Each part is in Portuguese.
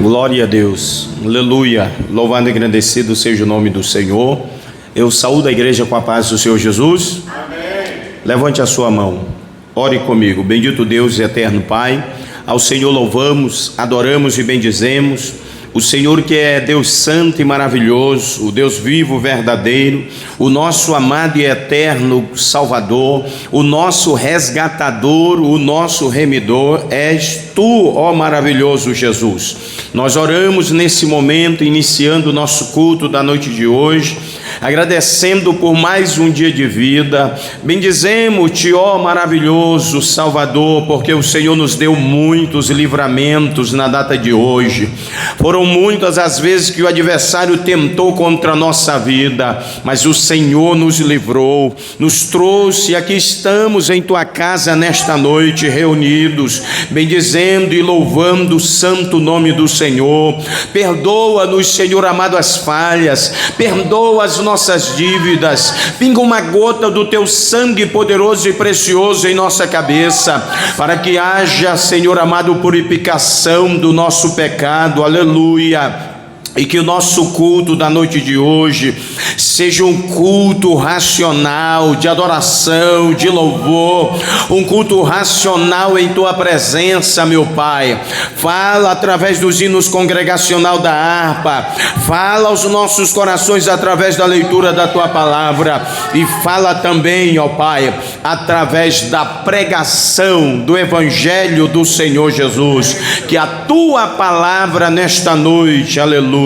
Glória a Deus, aleluia, louvado e agradecido seja o nome do Senhor. Eu saúdo a igreja com a paz do Senhor Jesus. Amém. Levante a sua mão, ore comigo. Bendito Deus e eterno Pai, ao Senhor louvamos, adoramos e bendizemos. O Senhor que é Deus santo e maravilhoso, o Deus vivo, verdadeiro, o nosso amado e eterno Salvador, o nosso resgatador, o nosso remidor, és Tu, ó maravilhoso Jesus. Nós oramos nesse momento, iniciando o nosso culto da noite de hoje, agradecendo por mais um dia de vida, bendizemos-te, ó maravilhoso Salvador, porque o Senhor nos deu muitos livramentos na data de hoje. Foram muitas as vezes que o adversário tentou contra a nossa vida, mas o Senhor nos livrou, nos trouxe. Aqui estamos em tua casa nesta noite, reunidos, bendizendo e louvando o santo nome do Senhor. Perdoa-nos, Senhor amado, as falhas, perdoa as nossas dívidas, pinga uma gota do teu sangue poderoso e precioso em nossa cabeça, para que haja, Senhor amado, purificação do nosso pecado, aleluia. E que o nosso culto da noite de hoje seja um culto racional, de adoração, de louvor, um culto racional em tua presença, meu Pai. Fala através dos hinos congregacional da harpa, fala aos nossos corações através da leitura da tua palavra, e fala também, ó Pai, através da pregação do evangelho do Senhor Jesus. Que a tua palavra nesta noite, aleluia,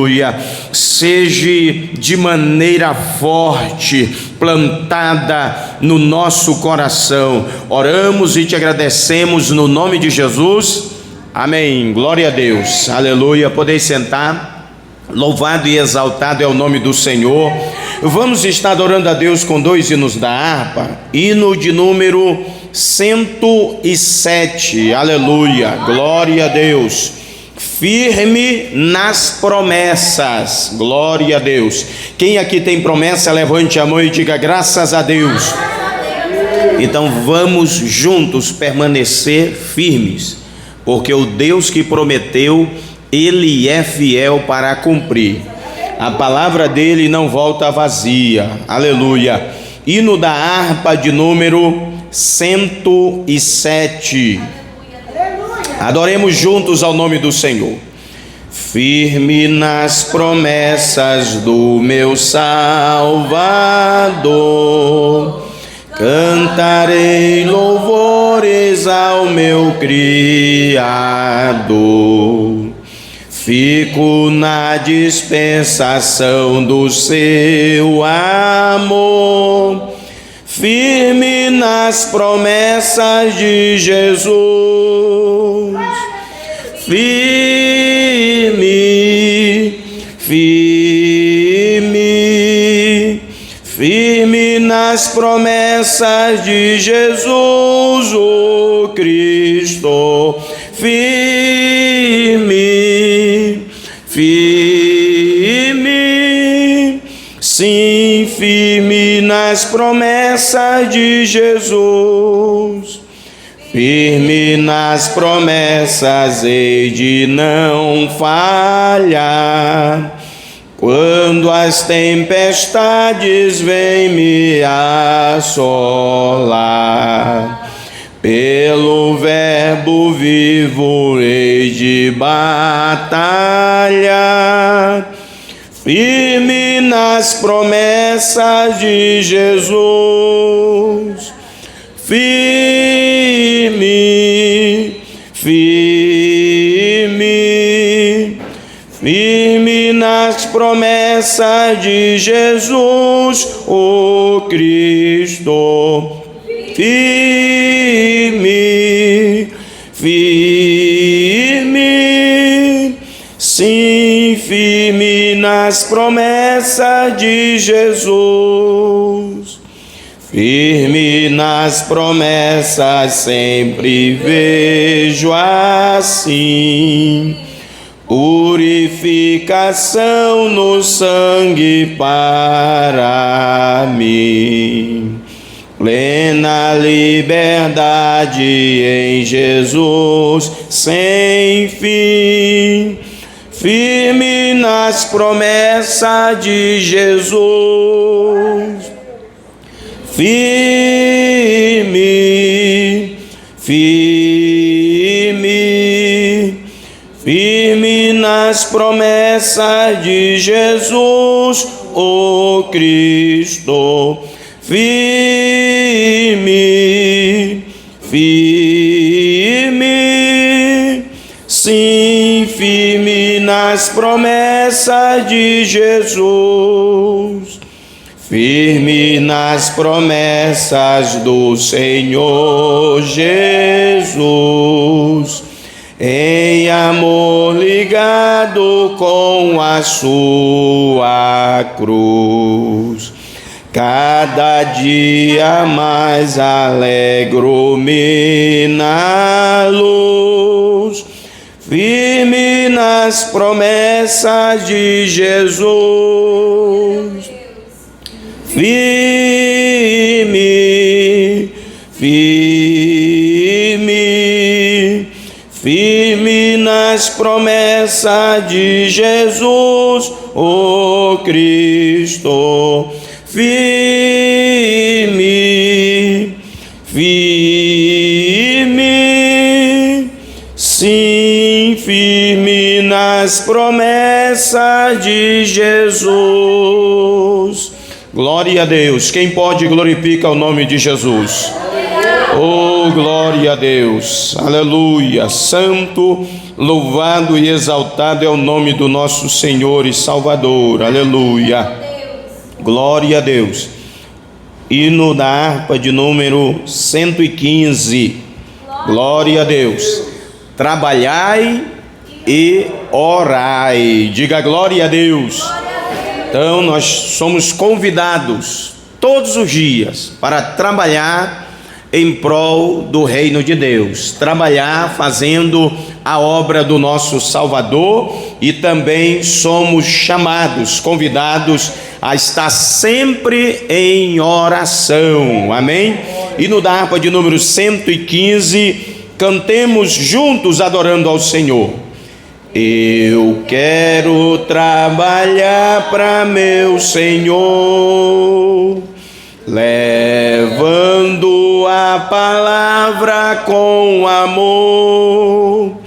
seja de maneira forte plantada no nosso coração. Oramos e te agradecemos no nome de Jesus. Amém. Glória a Deus. Aleluia. Podeis sentar. Louvado e exaltado é o nome do Senhor. Vamos estar adorando a Deus com dois hinos da harpa. Hino de número 107. Aleluia. Glória a Deus. Firme nas promessas. Glória a Deus. Quem aqui tem promessa, levante a mão e diga graças a Deus. Então vamos juntos permanecer firmes, porque o Deus que prometeu, Ele é fiel para cumprir. A palavra dele não volta vazia. Aleluia. Hino da harpa de número 107. Adoremos juntos ao nome do Senhor. Firme nas promessas do meu Salvador, cantarei louvores ao meu Criador. Fico na dispensação do seu amor, firme nas promessas de Jesus. Firme, firme, firme nas promessas de Jesus, o Cristo. Firme, firme, sim, firme nas promessas de Jesus. Firme nas promessas, hei de não falhar. Quando as tempestades vêm me assolar, pelo verbo vivo hei de batalhar. Firme nas promessas de Jesus. Firme, firme, firme nas promessas de Jesus, o Cristo. Firme, firme, sim, firme nas promessas de Jesus. Firme nas promessas, sempre vejo assim purificação no sangue para mim. Plena liberdade em Jesus sem fim. firme nas promessas de Jesus. Firme, firme, firme nas promessas de Jesus, o Cristo. Firme, firme, sim, firme nas promessas de Jesus. Firme nas promessas do Senhor Jesus, em amor ligado com a sua cruz. Cada dia mais alegro-me na luz, firme nas promessas de Jesus. Firme, firme, firme nas promessas de Jesus, o Cristo. Firme, firme, sim, firme nas promessas de Jesus. Glória a Deus. Quem pode glorifica o nome de Jesus. Oh, glória a Deus. Aleluia. Santo, louvado e exaltado é o nome do nosso Senhor e Salvador. Aleluia. Glória a Deus. Hino da harpa de número 115. Glória a Deus. Trabalhai e orai. Diga glória a Deus. Então nós somos convidados todos os dias para trabalhar em prol do reino de Deus, trabalhar fazendo a obra do nosso Salvador, e também somos chamados, convidados a estar sempre em oração, amém? E no da harpa de número 115, cantemos juntos adorando ao Senhor. Eu quero trabalhar para meu Senhor, levando a palavra com amor.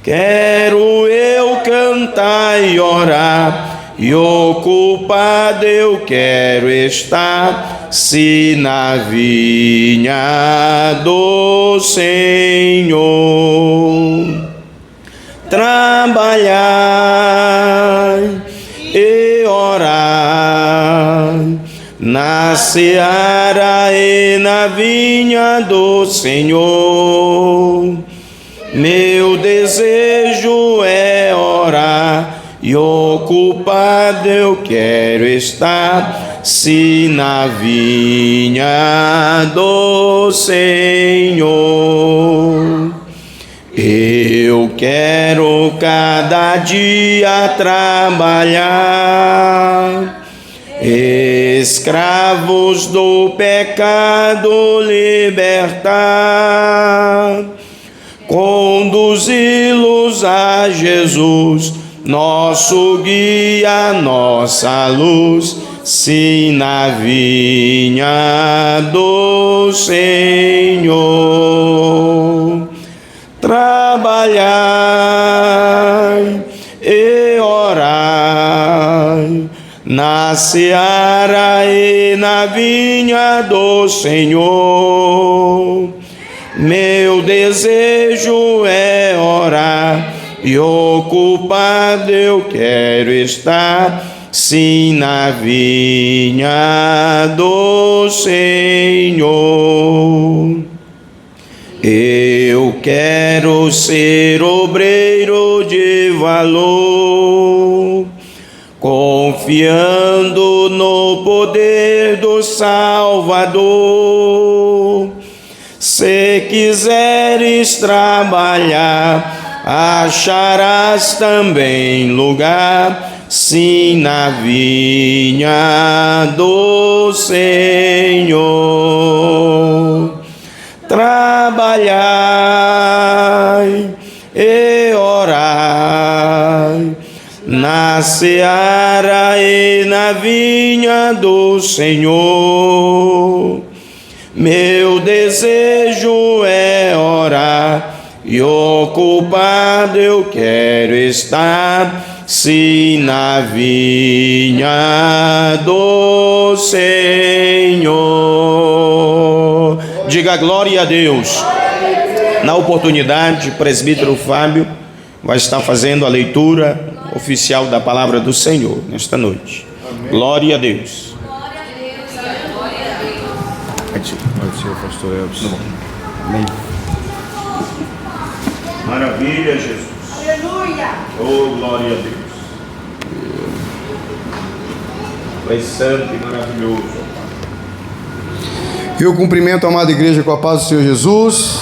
Quero eu cantar e orar, e ocupado eu quero estar, se na vinha do Senhor. Trabalhar e orar na seara e na vinha do Senhor. Meu desejo é orar, e ocupado eu quero estar, se na vinha do Senhor. Eu quero cada dia trabalhar, escravos do pecado libertar, conduzi-los a Jesus, nosso guia, nossa luz, se na vinha do Senhor. Trabalhar e orar na seara e na vinha do Senhor. Meu desejo é orar, e ocupado eu quero estar, sim, na vinha do Senhor. Eu quero ser obreiro de valor, confiando no poder do Salvador. Se quiseres trabalhar, acharás também lugar, sim, na vinha do Senhor. Trabalhai e orai na seara e na vinha do Senhor. Meu desejo é orar e ocupado eu quero estar, sim, na vinha do Senhor. Diga glória a Deus. Na oportunidade, o presbítero Fábio vai estar fazendo a leitura oficial da palavra do Senhor nesta noite. Amém. Glória a Deus. Glória a Deus. Glória a Deus. Pode ser, pastor Elvis. Amém. Maravilha, Jesus. Aleluia. Oh, glória a Deus. Tu és santo e maravilhoso. Eu cumprimento a amada igreja com a paz do Senhor Jesus.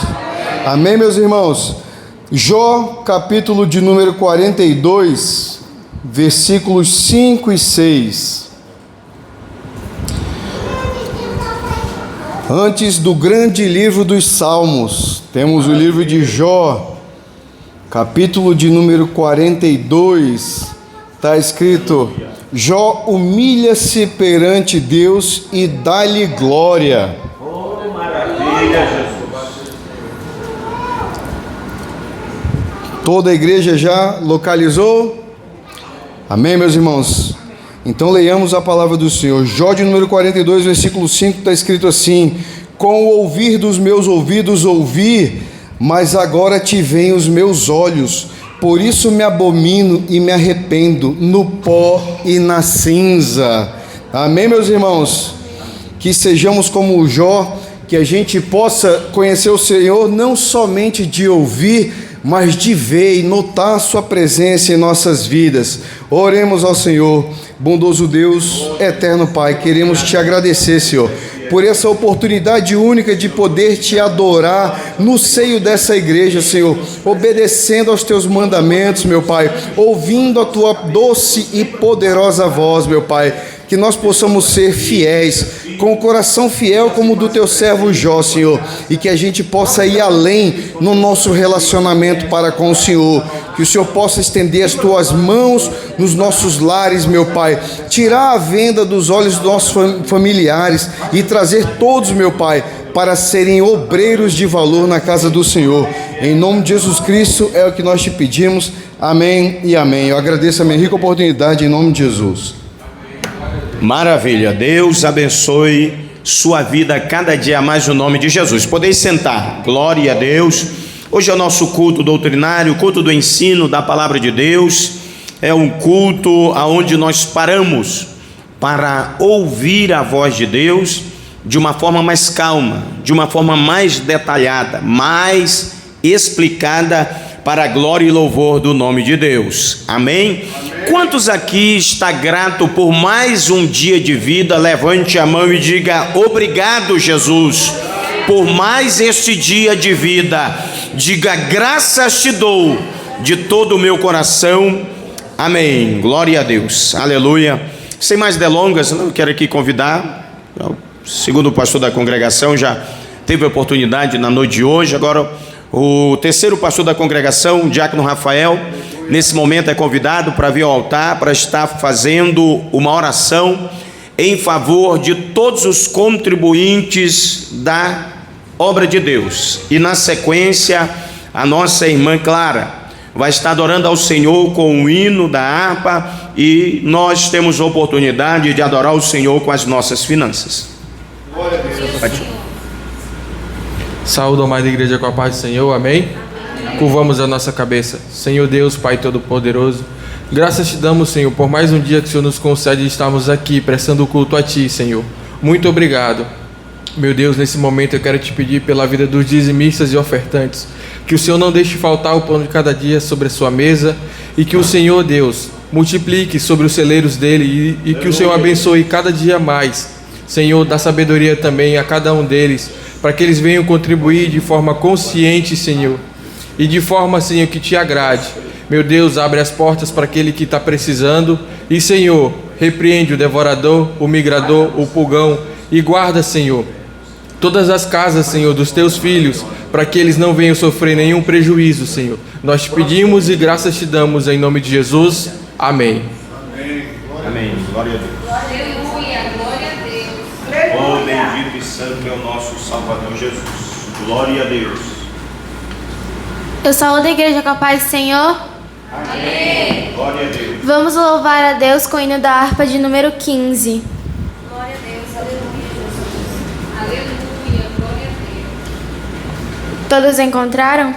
Amém, meus irmãos. Jó, capítulo de número 42, versículos 5 e 6. Antes do grande livro dos Salmos, temos o livro de Jó, capítulo de número 42. Está escrito: Jó humilha-se perante Deus e dá-lhe glória. Oh, maravilha, Jesus. Toda a igreja já localizou? Amém, meus irmãos? Então leiamos a palavra do Senhor. Jó de número 42, versículo 5, está escrito assim: com o ouvir dos meus ouvidos ouvi, mas agora te veem os meus olhos. Por isso me abomino e me arrependo no pó e na cinza. Amém, meus irmãos? Que sejamos como o Jó, que a gente possa conhecer o Senhor não somente de ouvir, mas de ver e notar a sua presença em nossas vidas. Oremos ao Senhor. Bondoso Deus, eterno Pai, queremos te agradecer, Senhor, por essa oportunidade única de poder te adorar no seio dessa igreja, Senhor, obedecendo aos teus mandamentos, meu Pai, ouvindo a tua doce e poderosa voz, meu Pai. Que nós possamos ser fiéis, com o coração fiel como o do teu servo Jó, Senhor, e que a gente possa ir além no nosso relacionamento para com o Senhor, que o Senhor possa estender as tuas mãos nos nossos lares, meu Pai, tirar a venda dos olhos dos nossos familiares e trazer todos, meu Pai, para serem obreiros de valor na casa do Senhor. Em nome de Jesus Cristo é o que nós te pedimos. Amém e amém. Eu agradeço a minha rica oportunidade em nome de Jesus. Maravilha, Deus abençoe sua vida cada dia mais no nome de Jesus. Podeis sentar, glória a Deus. Hoje é o nosso culto doutrinário, culto do ensino da palavra de Deus. É um culto onde nós paramos para ouvir a voz de Deus de uma forma mais calma, de uma forma mais detalhada, mais explicada, para a glória e louvor do nome de Deus. Amém? Quantos aqui está grato por mais um dia de vida? Levante a mão e diga: obrigado, Jesus, por mais este dia de vida. Diga: graças te dou de todo o meu coração. Amém. Glória a Deus. Aleluia. Sem mais delongas, eu quero aqui convidar, segundo o pastor da congregação, já teve a oportunidade na noite de hoje, agora o terceiro pastor da congregação, o diácono Rafael, nesse momento é convidado para vir ao altar, para estar fazendo uma oração em favor de todos os contribuintes da obra de Deus. E na sequência, a nossa irmã Clara vai estar adorando ao Senhor com o hino da harpa, e nós temos a oportunidade de adorar o Senhor com as nossas finanças. Glória a Deus. Saúde a amada igreja com a paz do Senhor, amém? Curvamos a nossa cabeça. Senhor Deus, Pai Todo-Poderoso, graças te damos, Senhor, por mais um dia que o Senhor nos concede de estarmos aqui prestando culto a Ti, Senhor. Muito obrigado. Meu Deus, nesse momento eu quero te pedir pela vida dos dizimistas e ofertantes, que o Senhor não deixe faltar o pão de cada dia sobre a sua mesa, e que o Senhor, Deus, multiplique sobre os celeiros dele, e que o Senhor abençoe cada dia mais. Senhor, dá sabedoria também a cada um deles, para que eles venham contribuir de forma consciente, Senhor, e de forma, Senhor, que te agrade. Meu Deus, abre as portas para aquele que está precisando, e, Senhor, repreende o devorador, o migrador, o pulgão, e guarda, Senhor, todas as casas, Senhor, dos teus filhos, para que eles não venham sofrer nenhum prejuízo, Senhor. Nós te pedimos e graças te damos em nome de Jesus. Amém. Amém. Glória a Deus. Aleluia, glória a Deus. Oh, bendito e santo é o nosso Salvador Jesus. Glória a Deus. Eu saúdo a igreja com a paz do Senhor. Amém. Glória a Deus. Vamos louvar a Deus com o hino da harpa de número 15. Glória a Deus, aleluia, Jesus. Aleluia, glória a Deus. Todos encontraram?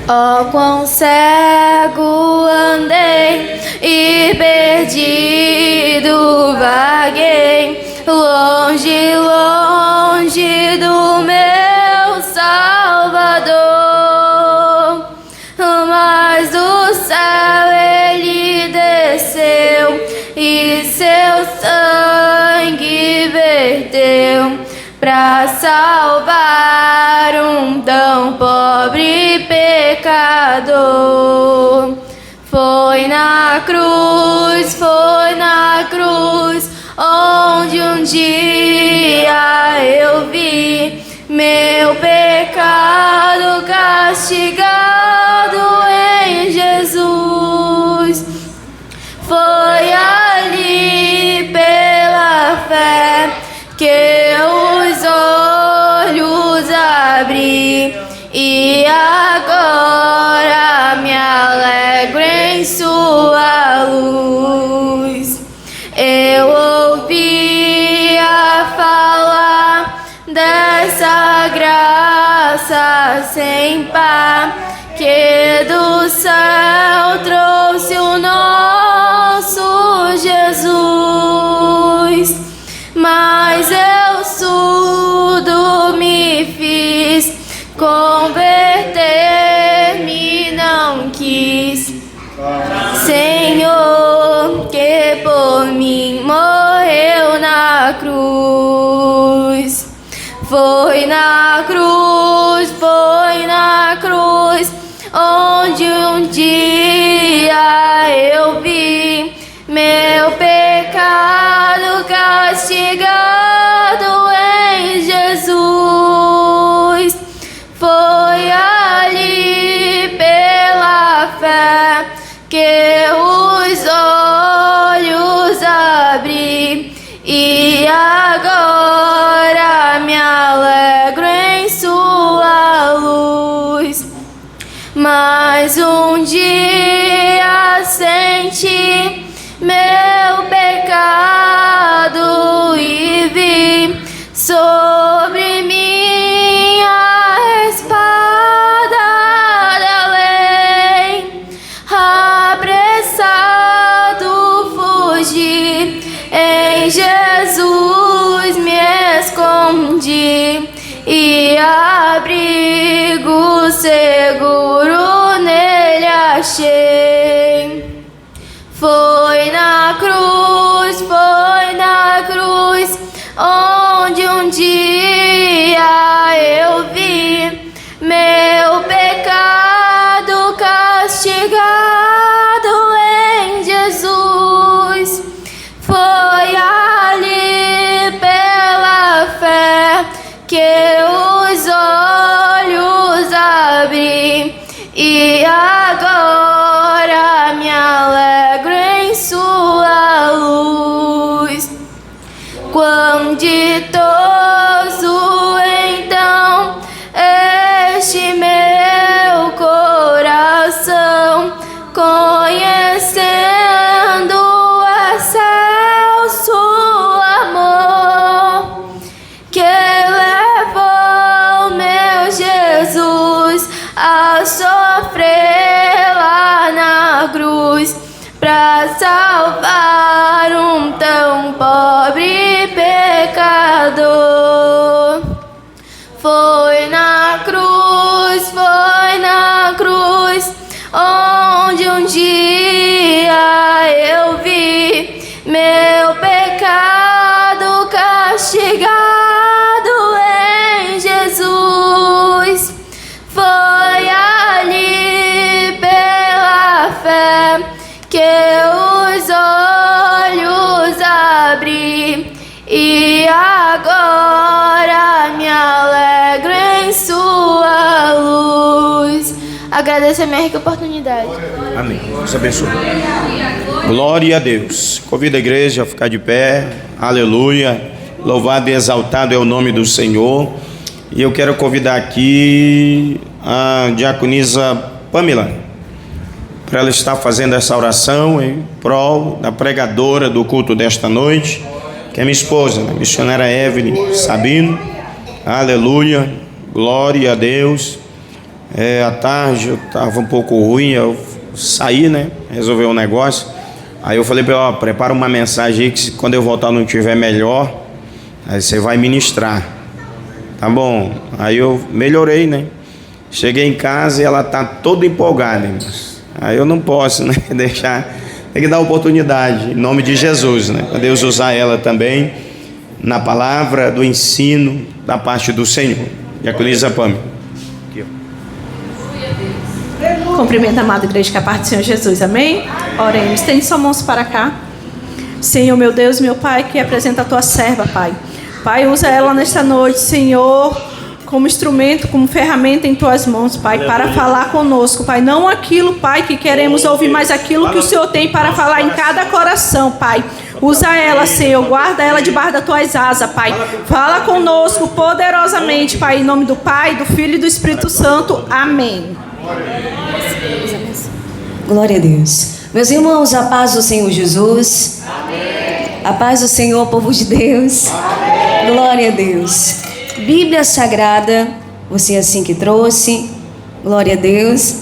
Oh, quão cego andei e perdido vaguei, longe, longe do meu Salvador. Mas do céu ele desceu e seu sangue verteu pra salvar um tão pobre pecador. Foi na cruz, onde um dia eu vi meu pecado castigado em Jesus. Foi ali pela fé que os olhos abri e agora me alegro em sua luz. Eu ouvia falar dessa graça sem par que do céu trouxe o nosso Jesus. Mas eu surdo me fiz, converter-me não quis. Senhor, que por mim morreu na cruz. Foi na cruz, onde um dia eu vi meu pecado castigado em Jesus. Foi ali pela fé que os olhos abri e agora me alegro em sua luz. Mas um dia senti meu pecado e vi sobre mim a espada da lei. Apressado fugi, em Jesus me escondi e abrigo seguro nele achei. Foi na cruz, onde um dia eu vi meu pecado castigado em Jesus. Foi ali pela fé que os olhos abri e agora me alegro em sua luz. Quão ditoso então este meu coração, conhecendo o excelso amor que levou meu Jesus a sofrer lá na cruz pra salvar um tão pobre pecador. Foi na cruz, onde um dia eu vi meu pecado castigado em Jesus. Foi ali pela fé que os olhos abri e agora me alegro em sua luz. Agradeço a minha rica oportunidade. Amém. Deus abençoe. Glória a Deus. Convido a igreja a ficar de pé. Aleluia. Louvado e exaltado é o nome do Senhor. E eu quero convidar aqui a diaconisa Pamela, para ela estar fazendo essa oração em prol da pregadora do culto desta noite, que é minha esposa, a missionária Evelyn Sabino. Aleluia. Glória a Deus. À tarde eu estava um pouco ruim, eu saí, né? Resolver um negócio. Aí eu falei para ela: prepara uma mensagem aí que quando eu voltar não estiver melhor, aí você vai ministrar. Tá bom. Aí eu melhorei, né? Cheguei em casa e ela tá toda empolgada, irmãos. Aí eu não posso, né? Deixar. Tem que dar oportunidade, em nome de Jesus, né? Para Deus usar ela também na palavra do ensino da parte do Senhor. Diaconisa Pamela. Cumprimento a amada igreja, que a parte do Senhor Jesus, amém? Oremos, estende suas mãos para cá. Senhor, meu Deus, meu Pai, que apresenta a tua serva, Pai. Pai, usa ela nesta noite, Senhor, como instrumento, como ferramenta em tuas mãos, Pai, para falar conosco, Pai. Não aquilo, Pai, que queremos ouvir, mas aquilo que o Senhor tem para falar em cada coração, Pai. Usa ela, Senhor, guarda ela debaixo das tuas asas, Pai. Fala conosco poderosamente, Pai, em nome do Pai, do Filho e do Espírito Santo. Amém. Glória a Deus. Meus irmãos, a paz do Senhor Jesus. Amém. A paz do Senhor, povo de Deus. Amém. Glória a Deus. Bíblia Sagrada, você assim que trouxe. Glória a Deus.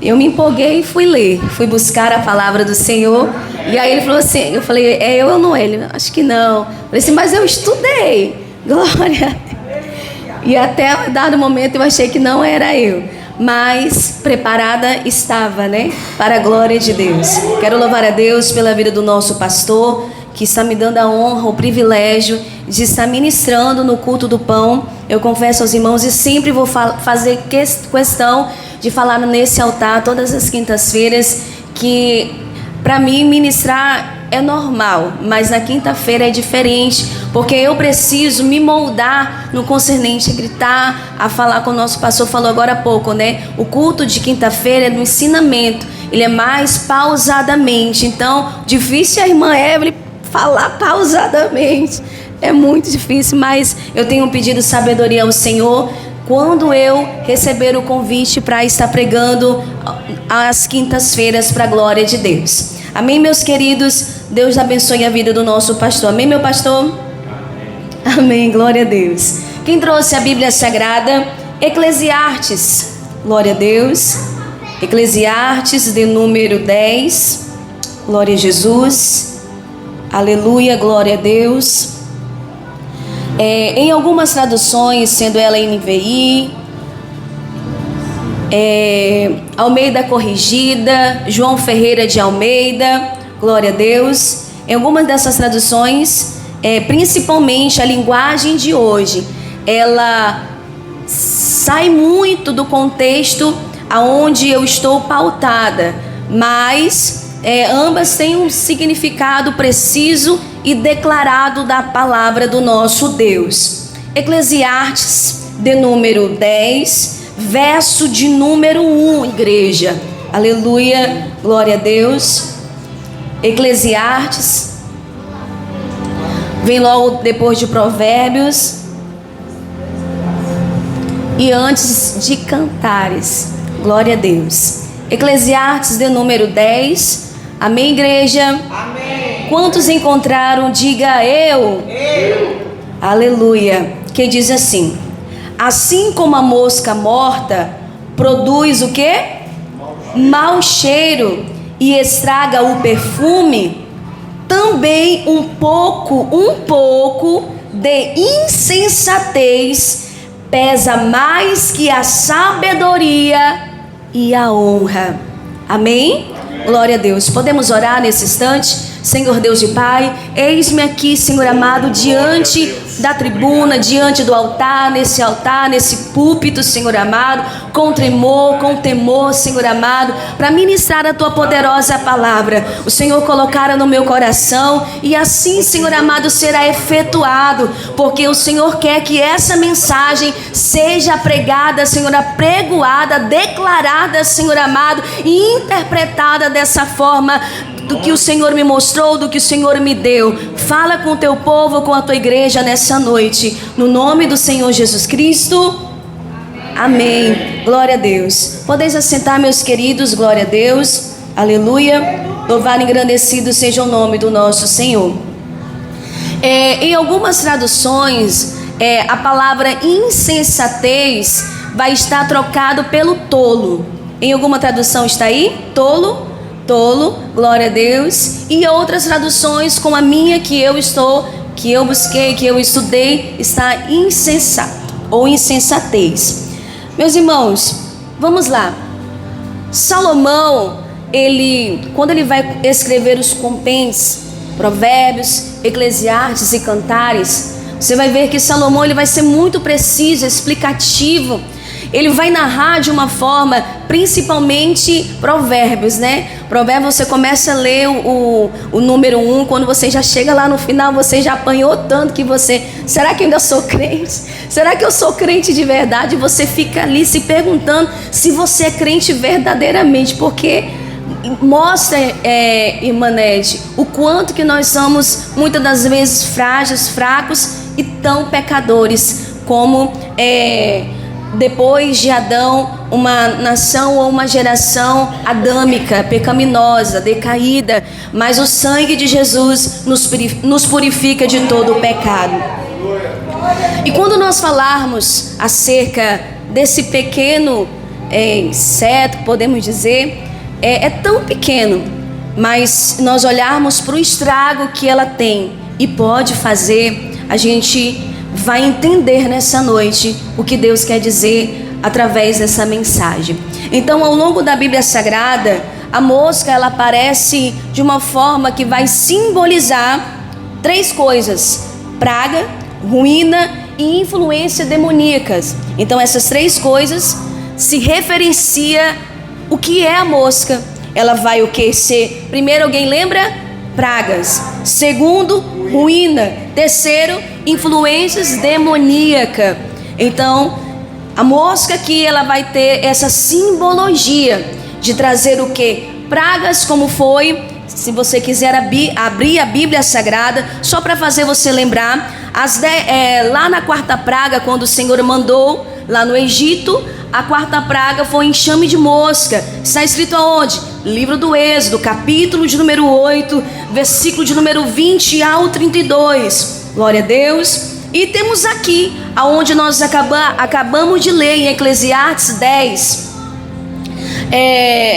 Eu me empolguei e fui ler, fui buscar a palavra do Senhor. E aí ele falou assim, eu falei: é eu ou não é? Ele: acho que não. Eu falei assim: mas eu estudei. Glória a Deus. E até um dado momento eu achei que não era eu, mas preparada estava, né? Para a glória de Deus. Quero louvar a Deus pela vida do nosso pastor, que está me dando a honra, o privilégio de estar ministrando no culto do pão. Eu confesso aos irmãos, e sempre vou fazer questão de falar nesse altar todas as quintas-feiras, que para mim ministrar é normal, mas na quinta-feira é diferente, porque eu preciso me moldar no concernente a gritar, a falar com o nosso pastor falou agora há pouco, né? O culto de quinta-feira é do ensinamento, ele é mais pausadamente. Então, difícil a irmã Evelyn falar pausadamente, é muito difícil, mas eu tenho pedido sabedoria ao Senhor quando eu receber o convite para estar pregando às quintas-feiras para a glória de Deus. Amém, meus queridos? Deus abençoe a vida do nosso pastor. Amém, meu pastor? Amém, glória a Deus. Quem trouxe a Bíblia Sagrada? Eclesiastes. Glória a Deus. Eclesiastes de número 10. Glória a Jesus. Aleluia, glória a Deus. Em algumas traduções, sendo ela NVI, Almeida Corrigida, João Ferreira de Almeida, glória a Deus. Em algumas dessas traduções, principalmente a linguagem de hoje, ela sai muito do contexto aonde eu estou pautada, mas ambas têm um significado preciso e declarado da palavra do nosso Deus. Eclesiastes de número 10, verso de número 1, igreja. Aleluia, glória a Deus. Eclesiastes vem logo depois de Provérbios e antes de Cantares. Glória a Deus. Eclesiastes de número 10. Amém, igreja? Amém. Quantos encontraram? Diga eu. Aleluia. Que diz assim: assim como a mosca morta produz o quê? Mau cheiro e estraga o perfume, também um pouco de insensatez pesa mais que a sabedoria e a honra. Amém? Glória a Deus. Podemos orar nesse instante? Senhor Deus e Pai, eis-me aqui, Senhor amado, diante da tribuna, diante do altar, nesse púlpito, Senhor amado, com tremor, com temor, Senhor amado, para ministrar a Tua poderosa palavra. O Senhor colocara no meu coração e assim, Senhor amado, será efetuado, porque o Senhor quer que essa mensagem seja pregada, Senhor, apregoada, declarada, Senhor amado, e interpretada dessa forma, do que o Senhor me mostrou, do que o Senhor me deu. Fala com o Teu povo, com a Tua igreja nessa noite, no nome do Senhor Jesus Cristo. Amém. Glória a Deus. Podeis assentar, meus queridos. Glória a Deus. Aleluia. Louvado e engrandecido seja o nome do nosso Senhor. Em algumas traduções, a palavra insensatez vai estar trocado pelo tolo. Em alguma tradução está aí? Tolo, glória a Deus. E outras traduções, como a minha, que eu busquei, que eu estudei, está insensato ou insensatez. Meus irmãos, vamos lá. Salomão, quando ele vai escrever os compêndios, Provérbios, Eclesiastes e Cantares, você vai ver que Salomão ele vai ser muito preciso, explicativo. Ele vai narrar de uma forma, principalmente Provérbios, né? Provérbios, você começa a ler o número 1, quando você já chega lá no final, você já apanhou tanto que você... Será que eu ainda sou crente? Será que eu sou crente de verdade? Você fica ali se perguntando se você é crente verdadeiramente, porque mostra, irmã Nete, o quanto que nós somos, muitas das vezes, frágeis, fracos e tão pecadores, como... depois de Adão, uma nação ou uma geração adâmica, pecaminosa, decaída, mas o sangue de Jesus nos purifica de todo o pecado. E quando nós falarmos acerca desse pequeno inseto, podemos dizer, é tão pequeno, mas nós olharmos para o estrago que ela tem e pode fazer, a gente vai entender nessa noite o que Deus quer dizer através dessa mensagem. Então, ao longo da Bíblia Sagrada, a mosca ela aparece de uma forma que vai simbolizar 3 coisas: praga, ruína e influência demoníacas. Então, essas 3 coisas se referencia o que é a mosca. Ela vai o que ser? Primeiro, alguém lembra? Pragas. Segundo, ruína. Terceiro, influências demoníacas. Então, a mosca aqui ela vai ter essa simbologia de trazer o que? Pragas, como foi. Se você quiser abrir a Bíblia Sagrada, só para fazer você lembrar, lá na 4ª praga, quando o Senhor mandou lá no Egito, a 4ª praga foi enxame de mosca. Está escrito aonde? Livro do Êxodo, capítulo de número 8, versículo de número 20 ao 32. Glória a Deus. E temos aqui, aonde nós acabamos de ler em Eclesiastes 10,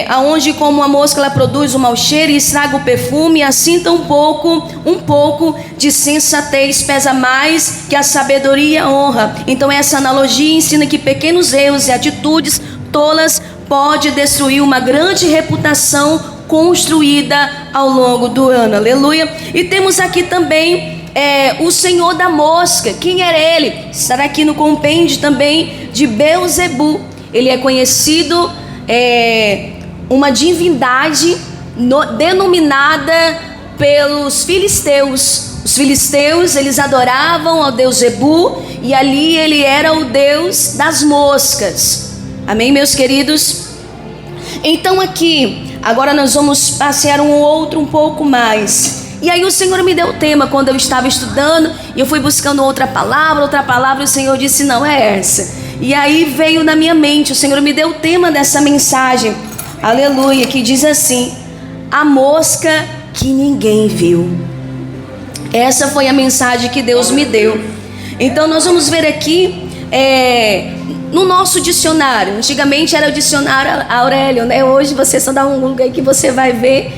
aonde como a mosca ela produz o mau cheiro e estraga o perfume, assim tão um pouco de sensatez pesa mais que a sabedoria e a honra. Então essa analogia ensina que pequenos erros e atitudes tolas pode destruir uma grande reputação construída ao longo do ano. Aleluia. E temos aqui também o senhor da mosca. Quem era ele? Estará aqui no compêndio também de Belzebu. Ele é conhecido uma divindade denominada pelos filisteus. Os filisteus eles adoravam ao deus Zebu, e ali ele era o deus das moscas. Amém, meus queridos? Então aqui, agora nós vamos passear um pouco mais. E aí o Senhor me deu o tema quando eu estava estudando, e eu fui buscando outra palavra, e o Senhor disse, não é essa. E aí veio na minha mente, o Senhor me deu o tema dessa mensagem, aleluia, que diz assim: a mosca que ninguém viu. Essa foi a mensagem que Deus me deu. Então nós vamos ver aqui, no nosso dicionário. Antigamente era o dicionário Aurélio, né? Hoje você só dá um Google aí que você vai ver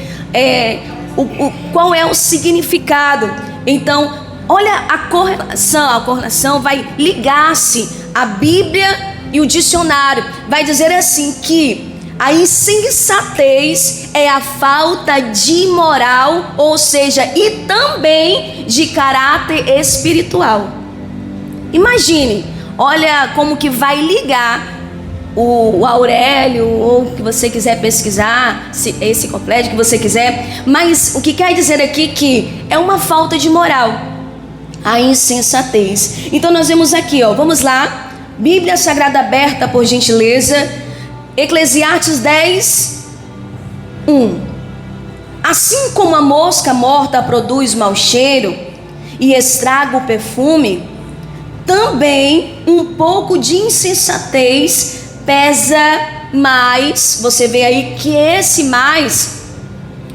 qual é o significado. Então, olha a correlação vai ligar-se a Bíblia e o dicionário. Vai dizer assim que A insensatez é a falta de moral, ou seja, e também de caráter espiritual. Imagine, olha como que vai ligar o Aurélio, ou o que você quiser pesquisar, esse completo que você quiser, mas o que quer dizer aqui que é uma falta de moral, a insensatez. Então nós vemos aqui, vamos lá, Bíblia Sagrada aberta, por gentileza, Eclesiastes 10, 1. Assim como a mosca morta produz mau cheiro e estraga o perfume, também um pouco de insensatez pesa mais. Você vê aí que esse mais,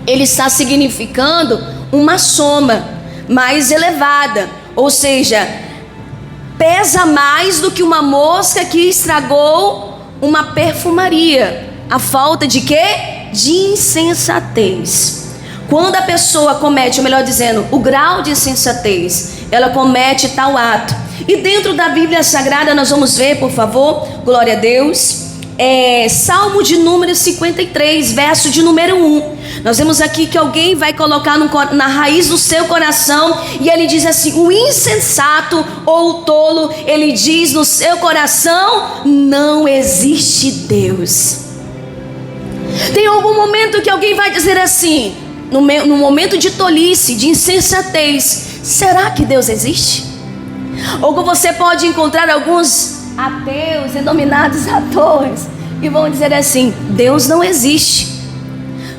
ele está significando uma soma mais elevada, ou seja, pesa mais do que uma mosca que estragou uma perfumaria. A falta de quê? De insensatez. Quando a pessoa comete, ou melhor dizendo, o grau de insensatez, ela comete tal ato. E dentro da Bíblia Sagrada nós vamos ver, por favor, glória a Deus, Salmo de número 53, verso de número 1. Nós vemos aqui que alguém vai colocar na raiz do seu coração, e ele diz assim: o insensato ou o tolo, ele diz no seu coração, não existe Deus. Tem algum momento que alguém vai dizer assim, no momento de tolice, de insensatez, será que Deus existe? Ou que você pode encontrar alguns ateus, denominados atores, e vão dizer assim: Deus não existe.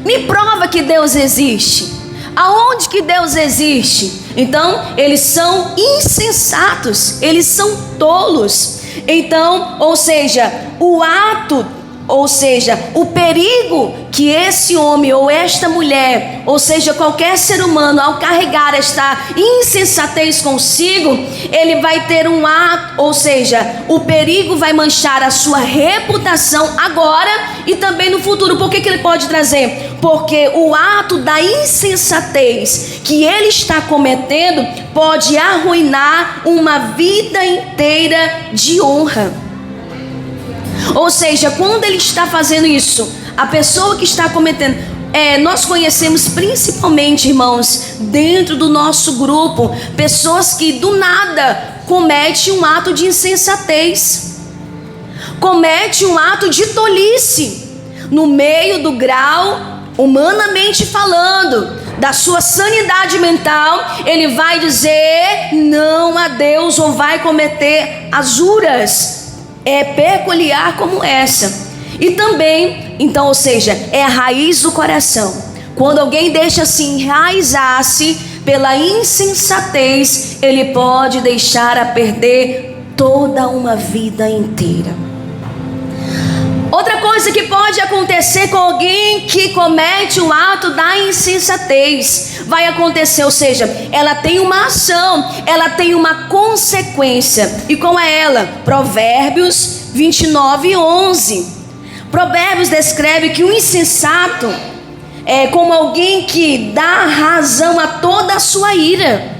Me prova que Deus existe. Aonde que Deus existe? Então, eles são insensatos, eles são tolos. Então, ou seja, o perigo que esse homem ou esta mulher, ou seja, qualquer ser humano, ao carregar esta insensatez consigo, ele vai ter um ato, ou seja, o perigo vai manchar a sua reputação agora e também no futuro. Por que ele pode trazer? Porque o ato da insensatez que ele está cometendo pode arruinar uma vida inteira de honra. Ou seja, quando ele está fazendo isso, a pessoa que está cometendo, nós conhecemos principalmente, irmãos, dentro do nosso grupo, pessoas que do nada cometem um ato de insensatez, cometem um ato de tolice, no meio do grau, humanamente falando, da sua sanidade mental, ele vai dizer não a Deus, ou vai cometer asuras peculiar como essa. E também, então, ou seja, é a raiz do coração. Quando alguém deixa se enraizar-se pela insensatez, ele pode deixar a perder toda uma vida inteira. Outra coisa que pode acontecer com alguém que comete o ato da insensatez, vai acontecer, ou seja, ela tem uma ação, ela tem uma consequência. E qual é ela? Provérbios 29, 11. Provérbios descreve que o insensato é como alguém que dá razão a toda a sua ira.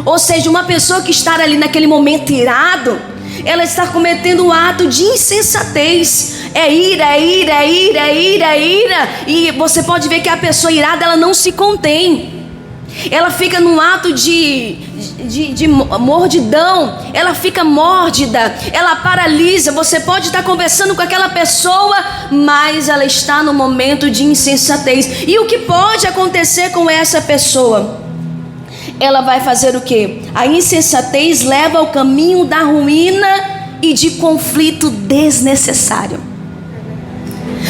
Ou seja, uma pessoa que está ali naquele momento irado, ela está cometendo um ato de insensatez. É ira. E você pode ver que a pessoa irada, ela não se contém. Ela fica num ato de mordidão. Ela fica mórdida, ela paralisa. Você pode estar conversando com aquela pessoa, mas ela está no momento de insensatez. E o que pode acontecer com essa pessoa? Ela vai fazer o quê? A insensatez leva ao caminho da ruína e de conflito desnecessário.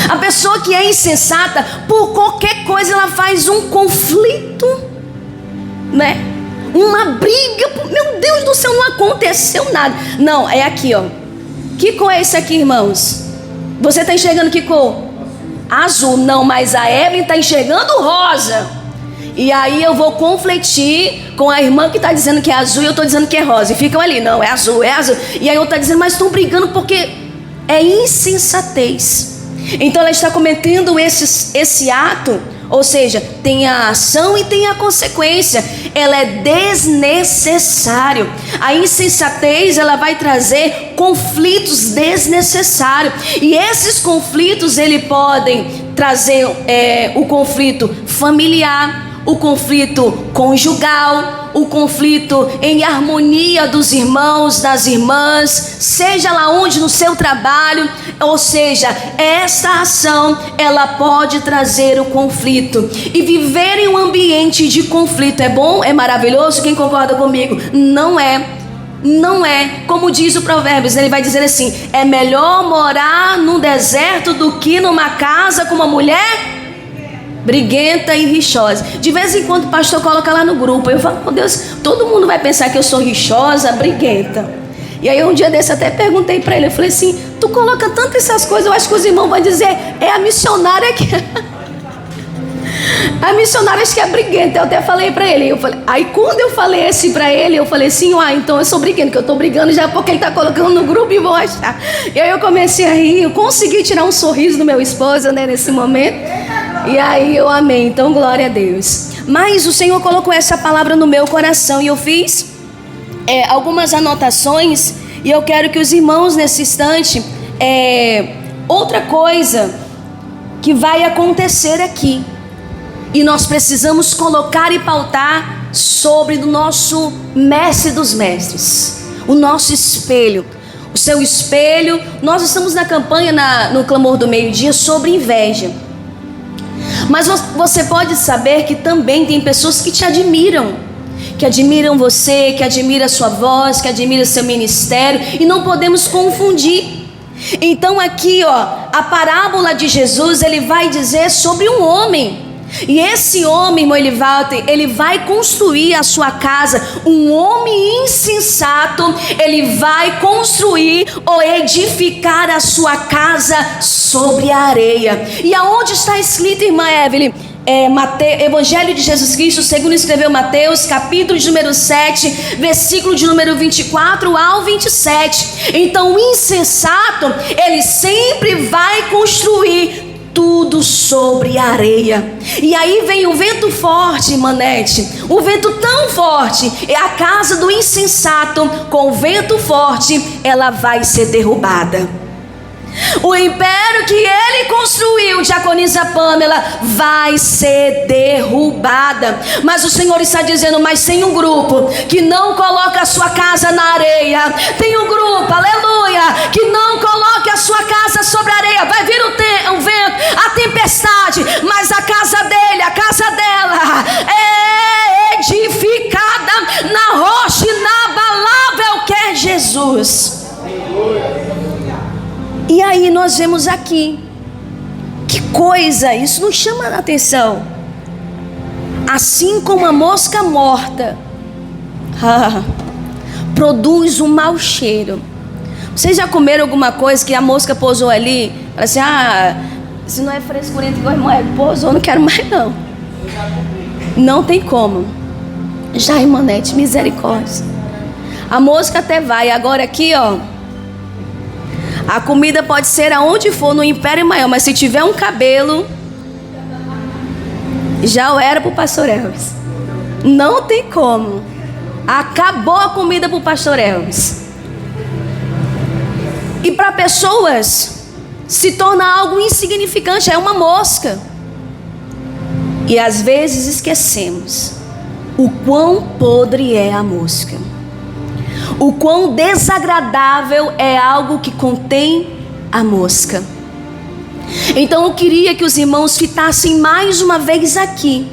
A pessoa que é insensata, por qualquer coisa ela faz um conflito, né? Uma briga. Meu Deus do céu, não aconteceu nada. Não, é aqui, ó. Que cor é esse aqui, irmãos? Você está enxergando que cor? Azul. Não, mas a Evelyn está enxergando rosa. E aí eu vou conflitir com a irmã que está dizendo que é azul e eu estou dizendo que é rosa. E ficam ali, não, é azul. E aí eu estou dizendo, mas estão brigando porque é insensatez. Então ela está cometendo esse ato, Ou seja, tem a ação e tem a consequência. Ela é desnecessário. A insensatez, ela vai trazer conflitos desnecessários. E esses conflitos, eles podem trazer o conflito familiar, o conflito conjugal, o conflito em harmonia dos irmãos, das irmãs, seja lá onde, no seu trabalho. Ou seja, esta ação, ela pode trazer o conflito. E viver em um ambiente de conflito é bom? É maravilhoso? Quem concorda comigo? Não é. Não é. Como diz o Provérbios, ele vai dizer assim: é melhor morar num deserto do que numa casa com uma mulher briguenta e rixosa. De vez em quando o pastor coloca lá no grupo, eu falo: meu Deus, todo mundo vai pensar que eu sou rixosa, briguenta. E aí um dia desse até perguntei para ele, eu falei assim: tu coloca tanto essas coisas, eu acho que os irmãos vão dizer, é a missionária que a missionária que é briguenta. Eu até falei para ele, aí quando eu falei assim para ele, eu falei assim: então eu sou briguenta, que eu tô brigando já porque ele tá colocando no grupo e vão achar. E aí eu comecei a rir, eu consegui tirar um sorriso do meu esposo, né, nesse momento. E aí eu amei, então glória a Deus. Mas o Senhor colocou essa palavra no meu coração e eu fiz algumas anotações. E eu quero que os irmãos nesse instante, outra coisa que vai acontecer aqui, e nós precisamos colocar e pautar sobre o nosso mestre dos mestres, o nosso espelho, o seu espelho. Nós estamos na campanha, no Clamor do Meio-Dia, sobre inveja. Mas você pode saber que também tem pessoas que te admiram, que admiram você, que admiram a sua voz, que admiram seu ministério, e não podemos confundir. Então aqui, a parábola de Jesus, ele vai dizer sobre um homem. E esse homem, irmão Elivalter, ele vai construir a sua casa. Um homem insensato, ele vai construir ou edificar a sua casa sobre a areia. E aonde está escrito, irmã Evelyn? Evangelho de Jesus Cristo, segundo escreveu Mateus, capítulo de número 7, versículo de número 24 ao 27. Então o insensato, ele sempre vai construir tudo sobre a areia. E aí vem o vento forte, Manete, o vento tão forte, é a casa do insensato, com o vento forte, ela vai ser derrubada. O império que ele construiu, diaconisa Pamela, vai ser derrubada. Mas o Senhor está dizendo: mas tem um grupo que não coloca a sua casa na areia. Tem um grupo, aleluia, que não coloca a sua casa sobre a areia. Vai vir o vento, a tempestade, mas a casa dele, a casa dela é edificada na rocha inabalável que é Jesus. E aí nós vemos aqui, que coisa, isso nos chama a atenção. Assim como a mosca morta produz um mau cheiro. Vocês já comeram alguma coisa que a mosca pousou ali? Fala assim: isso não é frescurento igual a irmã, pousou, não quero mais não. Não tem como. Já, irmã Nete, misericórdia. A mosca até vai, agora aqui, a comida pode ser aonde for, no Império Maior, mas se tiver um cabelo, já era para o pastor Elvis. Não tem como. Acabou a comida para o pastor Elvis. E para pessoas se torna algo insignificante, é uma mosca. E às vezes esquecemos o quão podre é a mosca, o quão desagradável é algo que contém a mosca. Então eu queria que os irmãos fitassem mais uma vez aqui,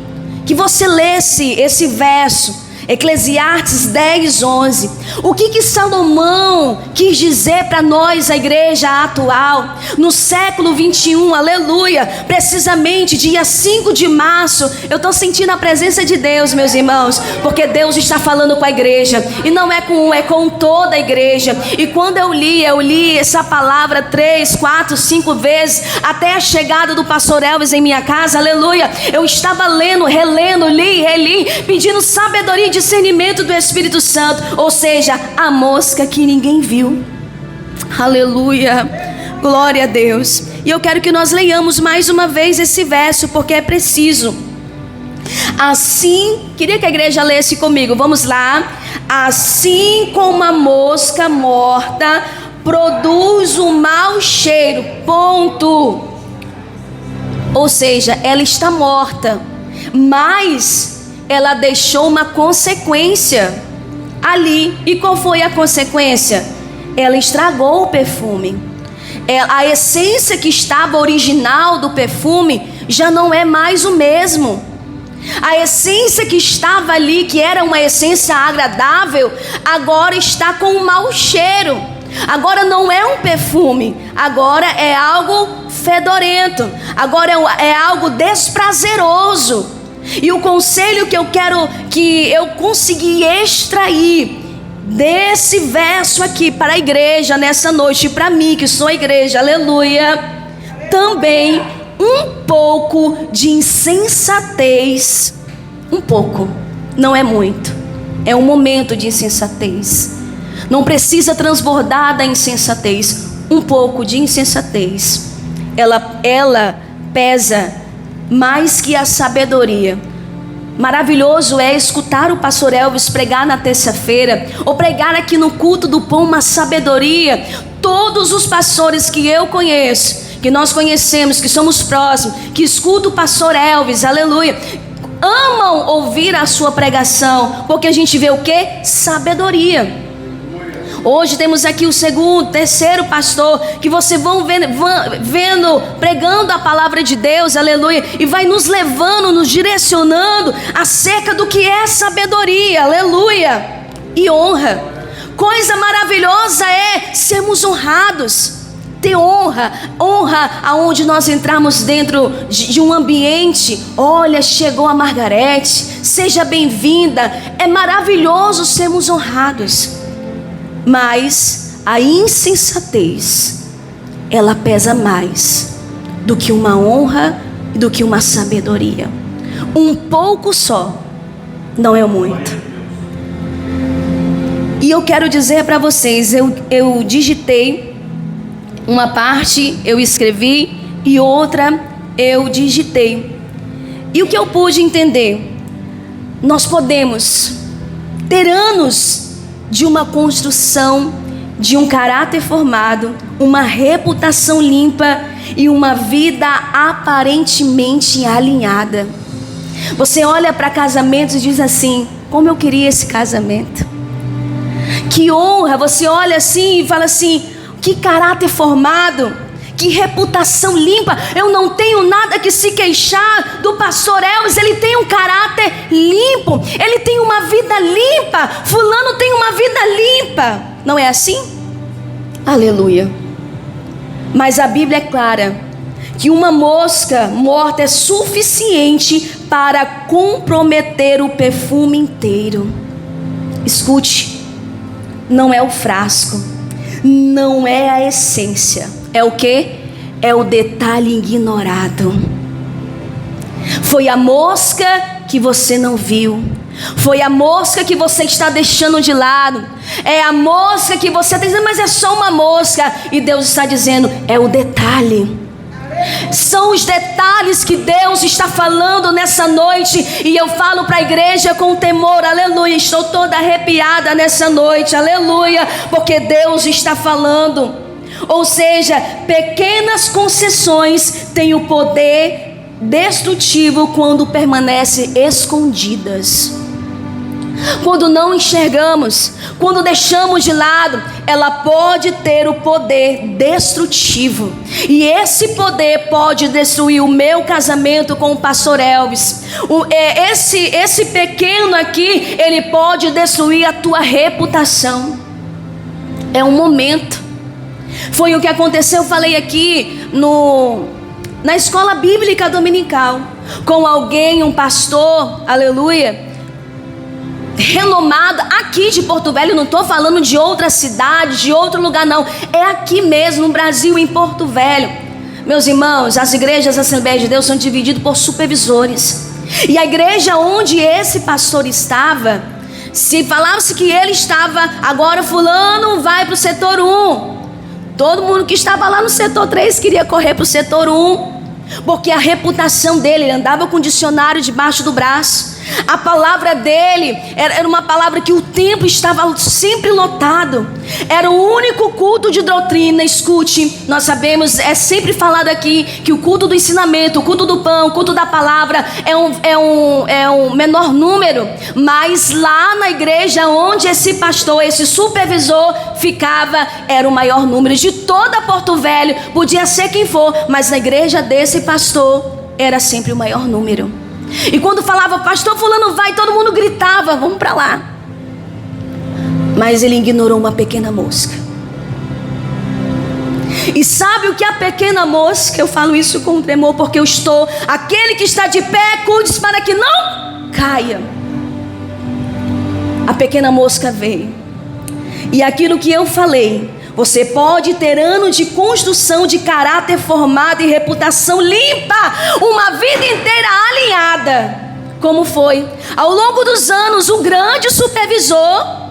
que você lesse esse verso, Eclesiastes 10, 11. O que Salomão quis dizer para nós, a igreja atual, no século 21, aleluia, precisamente dia 5 de março, eu estou sentindo a presença de Deus, meus irmãos, porque Deus está falando com a igreja, e não é com um, é com toda a igreja. E quando eu li essa palavra 3, 4, 5 vezes, até a chegada do pastor Elvis em minha casa, aleluia, eu estava lendo, relendo, reli, pedindo sabedoria e discernimento do Espírito Santo, ou seja, a mosca que ninguém viu. Aleluia, glória a Deus. E eu quero que nós leiamos mais uma vez esse verso, porque é preciso. Assim, queria que a igreja lesse comigo, vamos lá. Assim como a mosca morta produz um mau cheiro, ponto. Ou seja, ela está morta, mas ela deixou uma consequência ali. E qual foi a consequência? Ela estragou o perfume. A essência que estava original do perfume já não é mais o mesmo. A essência que estava ali, que era uma essência agradável, agora está com um mau cheiro. Agora não é um perfume, agora é algo fedorento, agora é algo desprazeroso. E o conselho que eu consegui extrair desse verso aqui para a igreja nessa noite, para mim que sou a igreja, aleluia, também um pouco de insensatez, um pouco, não é muito, é um momento de insensatez. Não precisa transbordar da insensatez, um pouco de insensatez, ela pesa mais que a sabedoria. Maravilhoso é escutar o pastor Elvis pregar na terça-feira, ou pregar aqui no culto do pão uma sabedoria. Todos os pastores que eu conheço, que nós conhecemos, que somos próximos, que escutam o pastor Elvis, aleluia, amam ouvir a sua pregação, porque a gente vê o que? Sabedoria. Hoje temos aqui o segundo, terceiro pastor, que vocês vão vendo, pregando a palavra de Deus, aleluia, e vai nos levando, nos direcionando acerca do que é sabedoria, aleluia, e honra. Coisa maravilhosa é sermos honrados, ter honra aonde nós entramos dentro de um ambiente. Olha, chegou a Margarete, seja bem-vinda. É maravilhoso sermos honrados. Mas a insensatez, ela pesa mais do que uma honra e do que uma sabedoria. Um pouco só não é muito. E eu quero dizer para vocês, eu digitei uma parte, eu escrevi, e outra eu digitei. E o que eu pude entender? Nós podemos ter anos de uma construção, de um caráter formado, uma reputação limpa e uma vida aparentemente alinhada. Você olha para casamentos e diz assim: como eu queria esse casamento, que honra. Você olha assim e fala assim: que caráter formado, que reputação limpa. Eu não tenho nada que se queixar do pastor Elvis. Ele tem um caráter limpo, ele tem uma vida limpa. Fulano tem uma vida limpa. Não é assim? Aleluia. Mas a Bíblia é clara que uma mosca morta é suficiente para comprometer o perfume inteiro. Escute, não é o frasco, não é a essência. É o que? É o detalhe ignorado. Foi a mosca que você não viu. Foi a mosca que você está deixando de lado. É a mosca que você está dizendo, mas é só uma mosca. E Deus está dizendo, é o detalhe. São os detalhes que Deus está falando nessa noite. E eu falo para a igreja com temor, aleluia. Estou toda arrepiada nessa noite, aleluia, porque Deus está falando. Ou seja, pequenas concessões têm o poder destrutivo quando permanecem escondidas. Quando não enxergamos, quando deixamos de lado, ela pode ter o poder destrutivo. E esse poder pode destruir o meu casamento com o pastor Elvis. Esse pequeno aqui, ele pode destruir a tua reputação. É um momento. Foi o que aconteceu, eu falei aqui na escola bíblica dominical, com alguém, um pastor, aleluia, renomado aqui de Porto Velho. Não estou falando de outra cidade, de outro lugar não, é aqui mesmo no Brasil, em Porto Velho. Meus irmãos, as igrejas Assembleia de Deus são divididas por supervisores. E a igreja onde esse pastor estava, se falava-se que ele estava, agora fulano vai para o setor 1, Todo mundo que estava lá no setor 3 queria correr para o setor 1, porque a reputação dele, ele andava com um dicionário debaixo do braço. A palavra dele era uma palavra que o templo estava sempre lotado. Era o único culto de doutrina. Escute, nós sabemos, é sempre falado aqui que o culto do ensinamento, o culto do pão, o culto da palavra é um menor número. Mas lá na igreja onde esse pastor, esse supervisor ficava, era o maior número. De toda Porto Velho, podia ser quem for, mas na igreja desse pastor era sempre o maior número. E quando falava, pastor fulano vai, todo mundo gritava, vamos para lá. Mas ele ignorou uma pequena mosca. E sabe o que é a pequena mosca? Eu falo isso com tremor, porque eu estou, aquele que está de pé, cuide para que não caia. A pequena mosca veio. E aquilo que eu falei, você pode ter anos de construção de caráter formado e reputação limpa, uma vida inteira alinhada. Como foi? Ao longo dos anos, um grande supervisor,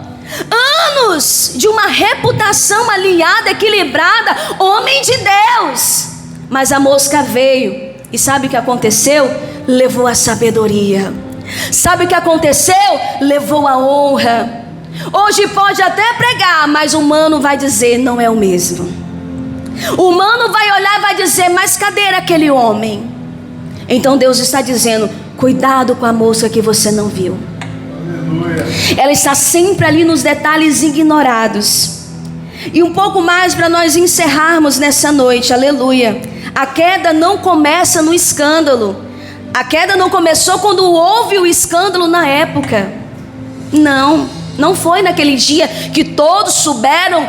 anos de uma reputação alinhada, equilibrada, homem de Deus. Mas a mosca veio e sabe o que aconteceu? Levou a sabedoria. Sabe o que aconteceu? Levou a honra. Hoje pode até pregar, mas o humano vai dizer, não é o mesmo. O humano vai olhar e vai dizer, mas cadê aquele homem? Então Deus está dizendo, cuidado com a mosca que você não viu. Aleluia. Ela está sempre ali nos detalhes ignorados. E um pouco mais para nós encerrarmos nessa noite, aleluia. A queda não começa no escândalo. A queda não começou quando houve o escândalo na época. Não foi naquele dia que todos souberam,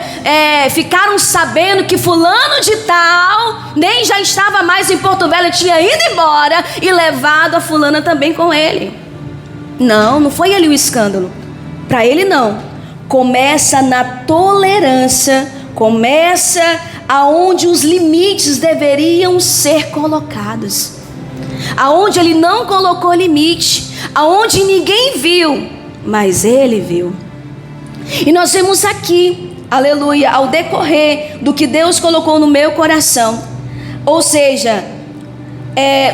ficaram sabendo que fulano de tal nem já estava mais em Porto Velho, tinha ido embora e levado a fulana também com ele. Não foi ali o escândalo. Para ele não. Começa na tolerância, começa aonde os limites deveriam ser colocados. Aonde ele não colocou limite, aonde ninguém viu, mas ele viu. E nós vemos aqui, aleluia, ao decorrer do que Deus colocou no meu coração, ou seja,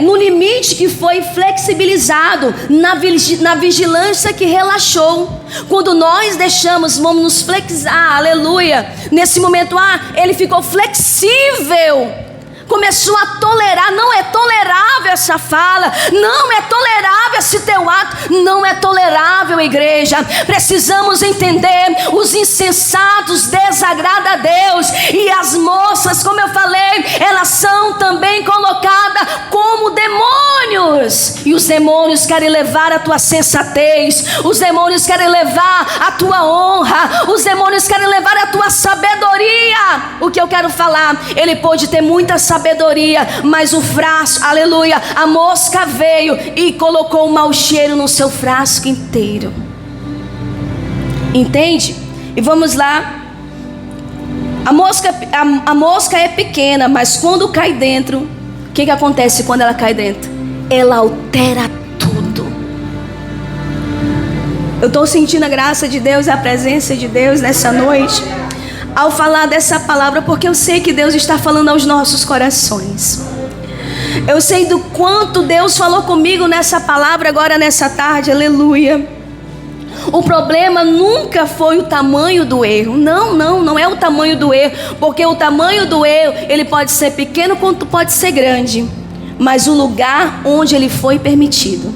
no limite que foi flexibilizado, na vigilância que relaxou. Quando nós deixamos, vamos nos flexar, aleluia, nesse momento, ele ficou flexível. Começou a tolerar. Não é tolerável essa fala, não é tolerável esse teu ato, não é tolerável, igreja. Precisamos entender, os insensatos desagradam a Deus, e as moças, como eu falei, elas são também colocadas como demônios, e os demônios querem levar a tua sensatez, os demônios querem levar a tua honra, os demônios querem levar a tua sabedoria. O que eu quero falar, ele pode ter muita sabedoria, mas o frasco, aleluia, a mosca veio e colocou um mau cheiro no seu frasco inteiro. Entende? E vamos lá. A mosca é pequena, mas quando cai dentro, o que acontece quando ela cai dentro? Ela altera tudo. Eu estou sentindo a graça de Deus, a presença de Deus nessa noite, ao falar dessa palavra, porque eu sei que Deus está falando aos nossos corações. Eu sei do quanto Deus falou comigo nessa palavra agora nessa tarde, aleluia. O problema nunca foi o tamanho do erro. Não é o tamanho do erro, porque o tamanho do erro, ele pode ser pequeno quanto pode ser grande, mas o lugar onde ele foi permitido.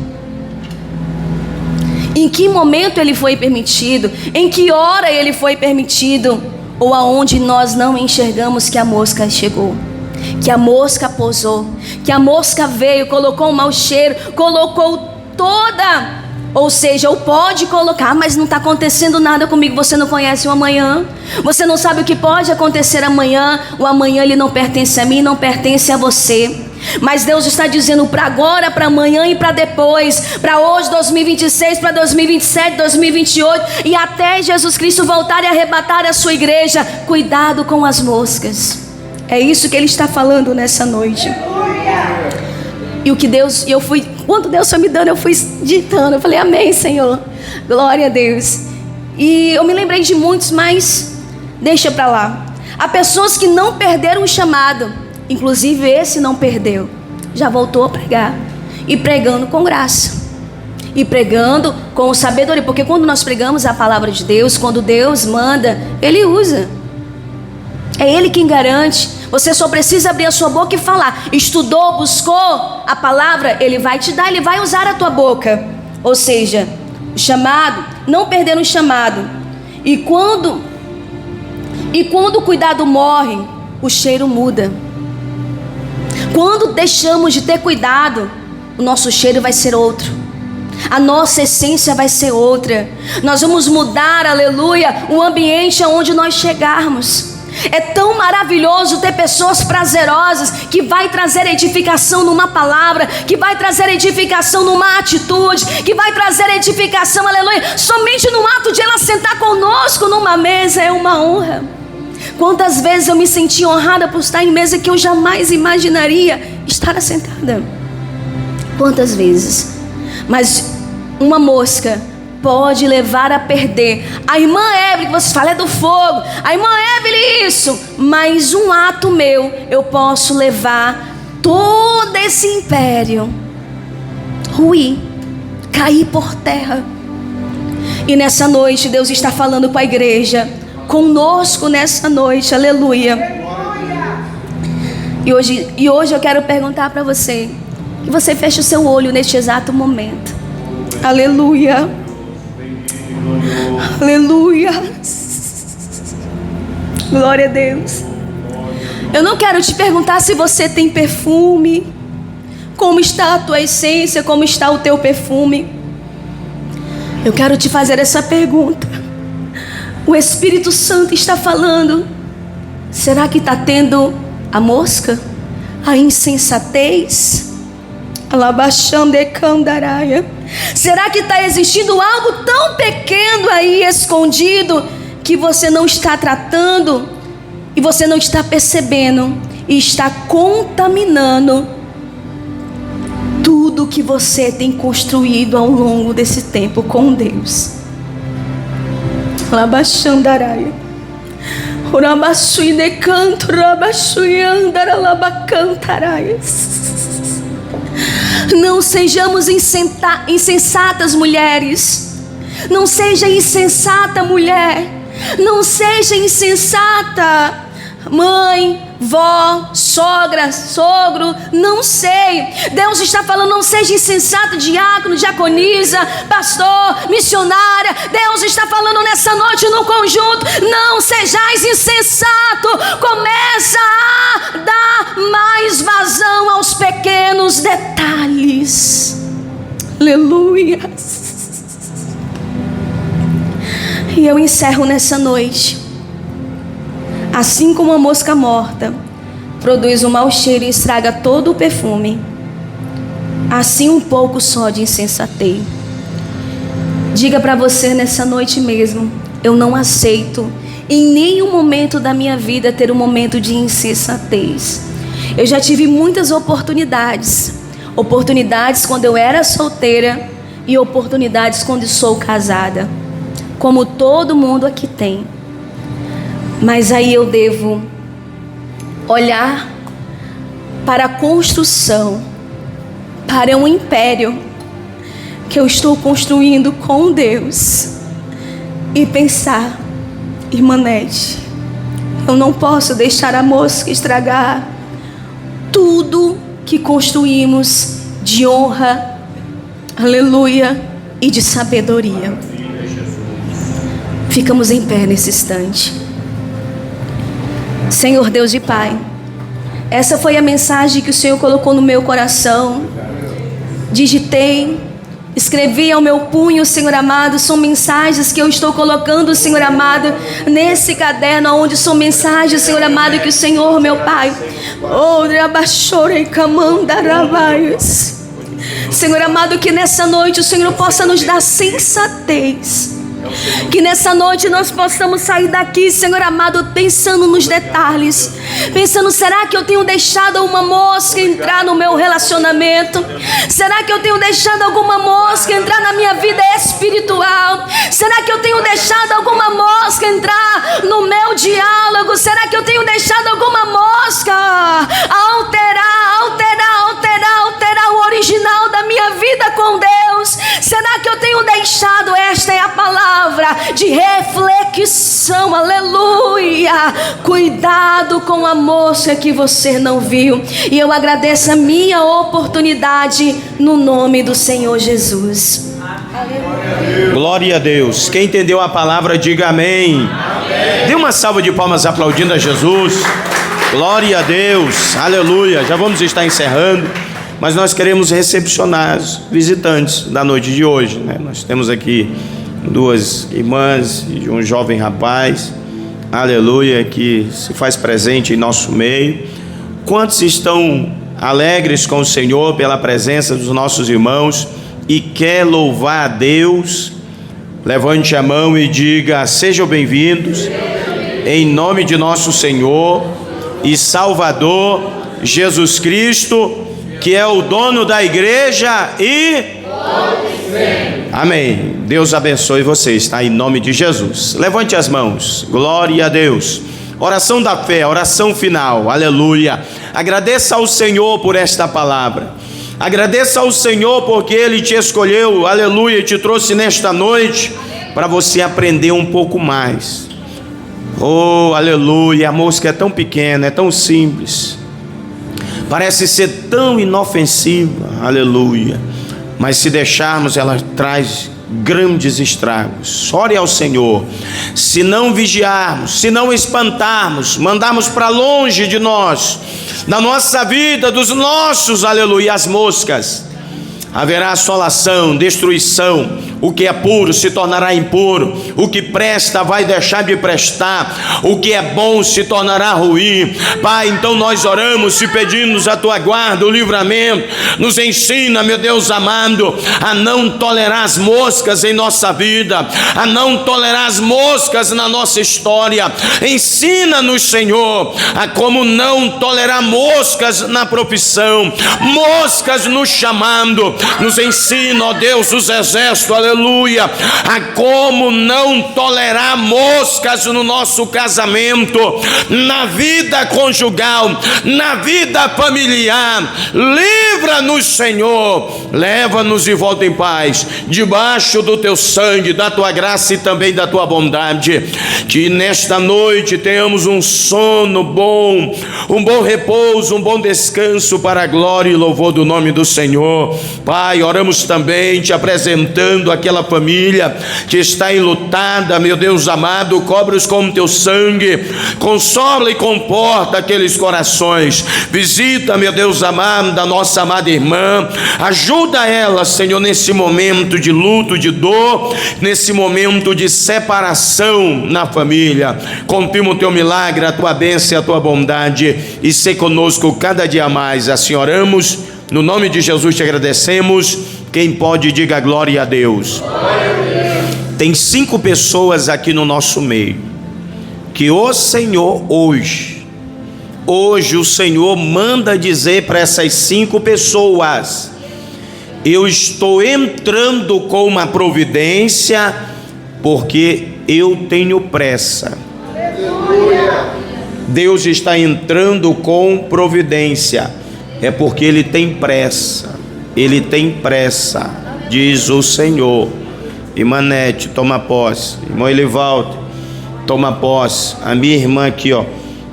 Em que momento ele foi permitido? Em que hora ele foi permitido? Ou aonde nós não enxergamos que a mosca chegou, que a mosca pousou, que a mosca veio, colocou um mau cheiro, colocou toda, ou seja, ou pode colocar, mas não está acontecendo nada comigo. Você não conhece o amanhã, você não sabe o que pode acontecer amanhã. O amanhã ele não pertence a mim, não pertence a você. Mas Deus está dizendo para agora, para amanhã e para depois, para hoje, 2026, para 2027, 2028 e até Jesus Cristo voltar e arrebatar a sua igreja. Cuidado com as moscas. É isso que Ele está falando nessa noite. E o que Deus, quando Deus foi me dando, eu fui ditando. Eu falei, amém, Senhor, glória a Deus. E eu me lembrei de muitos, mas deixa para lá. Há pessoas que não perderam o chamado, inclusive esse não perdeu, já voltou a pregar, e pregando com graça, e pregando com sabedoria, porque quando nós pregamos a palavra de Deus, quando Deus manda, Ele usa, é Ele quem garante. Você só precisa abrir a sua boca e falar. Estudou, buscou a palavra, Ele vai te dar, Ele vai usar a tua boca. Ou seja, o chamado, não perder o chamado. E quando o cuidado morre, o cheiro muda. Quando deixamos de ter cuidado, o nosso cheiro vai ser outro, a nossa essência vai ser outra. Nós vamos mudar, aleluia, o ambiente aonde nós chegarmos. É tão maravilhoso ter pessoas prazerosas que vai trazer edificação numa palavra, que vai trazer edificação numa atitude, que vai trazer edificação, aleluia, somente no ato de ela sentar conosco numa mesa. É uma honra. Quantas vezes eu me senti honrada por estar em mesa que eu jamais imaginaria estar assentada. Quantas vezes. Mas uma mosca pode levar a perder. A irmã Evelyn, que você fala, é do fogo. A irmã Evelyn, isso. Mas um ato meu, eu posso levar todo esse império ruir, cair por terra. E nessa noite Deus está falando com a igreja, conosco nessa noite, aleluia. E hoje eu quero perguntar para você, que você feche o seu olho neste exato momento. Aleluia. Aleluia. Glória a Deus. Eu não quero te perguntar se você tem perfume, como está a tua essência, como está o teu perfume. Eu quero te fazer essa pergunta. O Espírito Santo está falando. Será que está tendo a mosca, a insensatez? Será que está existindo algo tão pequeno aí, escondido, que você não está tratando, e você não está percebendo, e está contaminando tudo que você tem construído ao longo desse tempo com Deus? Não sejamos insensatas, mulheres. Não seja insensata, mulher. Não seja insensata, mãe, vó, sogra, sogro, não sei. Deus está falando, não seja insensata, diácono, diaconisa, pastor, missionária. Deus está falando nessa noite no conjunto, não sejais insensato. Começa a dar mais vazão aos pequenos detalhes. Aleluia. E eu encerro nessa noite. Assim como a mosca morta produz um mau cheiro e estraga todo o perfume, assim um pouco só de insensatez. Diga para você nessa noite mesmo: eu não aceito em nenhum momento da minha vida ter um momento de insensatez. Eu já tive muitas oportunidades quando eu era solteira e oportunidades quando sou casada, como todo mundo aqui tem. Mas aí eu devo olhar para a construção, para um império que eu estou construindo com Deus, e pensar: irmã Nete, eu não posso deixar a mosca estragar tudo que construímos de honra, aleluia, e de sabedoria. Ficamos em pé nesse instante. Senhor Deus e Pai, essa foi a mensagem que o Senhor colocou no meu coração. Digitei, escrevi ao meu punho, Senhor amado. São mensagens que eu estou colocando, Senhor amado, nesse caderno, onde são mensagens, Senhor amado, que o Senhor, meu Pai, Senhor amado, que nessa noite o Senhor possa nos dar sensatez Que nessa noite nós possamos sair daqui, Senhor amado, pensando nos detalhes. Pensando, será que eu tenho deixado uma mosca entrar no meu relacionamento? Será que eu tenho deixado alguma mosca entrar na minha vida espiritual? Será que eu tenho deixado alguma mosca entrar no meu diálogo? Será que eu tenho deixado alguma mosca alterar o original da minha vida com Deus? Será que eu tenho deixado, esta é a palavra de reflexão, aleluia. Cuidado com a mosca que você não viu. E eu agradeço a minha oportunidade no nome do Senhor Jesus. Aleluia. Glória a Deus. Quem entendeu a palavra, diga amém. Amém. Dê uma salva de palmas aplaudindo a Jesus. Glória a Deus, aleluia. Já vamos estar encerrando, mas nós queremos recepcionar os visitantes da noite de hoje, né? Nós temos aqui duas irmãs e um jovem rapaz, aleluia, que se faz presente em nosso meio. Quantos estão alegres com o Senhor pela presença dos nossos irmãos e quer louvar a Deus? Levante a mão e diga: sejam bem-vindos em nome de nosso Senhor e Salvador Jesus Cristo, que é o dono da igreja e... Amém. Deus abençoe vocês, tá? Em nome de Jesus. Levante as mãos. Glória a Deus. Oração da fé, oração final. Aleluia. Agradeça ao Senhor por esta palavra. Agradeça ao Senhor porque Ele te escolheu, aleluia, e te trouxe nesta noite para você aprender um pouco mais. Oh, aleluia. A mosca é tão pequena, é tão simples, parece ser tão inofensiva, aleluia, mas se deixarmos, ela traz grandes estragos. Ore ao Senhor. Se não vigiarmos, se não espantarmos, mandarmos para longe de nós, da nossa vida, dos nossos, aleluia, as moscas, haverá assolação, destruição. O que é puro se tornará impuro, o que presta vai deixar de prestar, o que é bom se tornará ruim. Pai, então nós oramos e pedimos a tua guarda, o livramento. Nos ensina, meu Deus amado, a não tolerar as moscas em nossa vida, a não tolerar as moscas na nossa história. Ensina-nos, Senhor, a como não tolerar moscas na profissão, moscas no chamado. Nos ensina, ó Deus dos exércitos, aleluia, a como não tolerar moscas no nosso casamento, na vida conjugal, na vida familiar. Livra-nos, Senhor, leva-nos de volta em paz, debaixo do teu sangue, da tua graça e também da tua bondade. Que nesta noite tenhamos um sono bom, um bom repouso, um bom descanso para a glória e louvor do nome do Senhor. Pai, oramos também te apresentando aquela família que está enlutada, meu Deus amado, cobre-os com o teu sangue, consola e conforta aqueles corações. Visita, meu Deus amado, da nossa amada irmã, ajuda ela, Senhor, nesse momento de luto, de dor, nesse momento de separação na família. Confirma o teu milagre, a tua bênção e a tua bondade, e ser conosco cada dia mais. Assim oramos, no nome de Jesus te agradecemos. Quem pode, diga glória a Deus. Glória a Deus. Tem 5 pessoas aqui no nosso meio que o Senhor hoje o Senhor manda dizer para essas 5 pessoas: eu estou entrando com uma providência porque eu tenho pressa. Aleluia. Deus está entrando com providência, é porque Ele tem pressa. Ele tem pressa, diz o Senhor. Irmã Nete, toma posse. Irmão Elivaldo, toma posse. A minha irmã aqui, ó,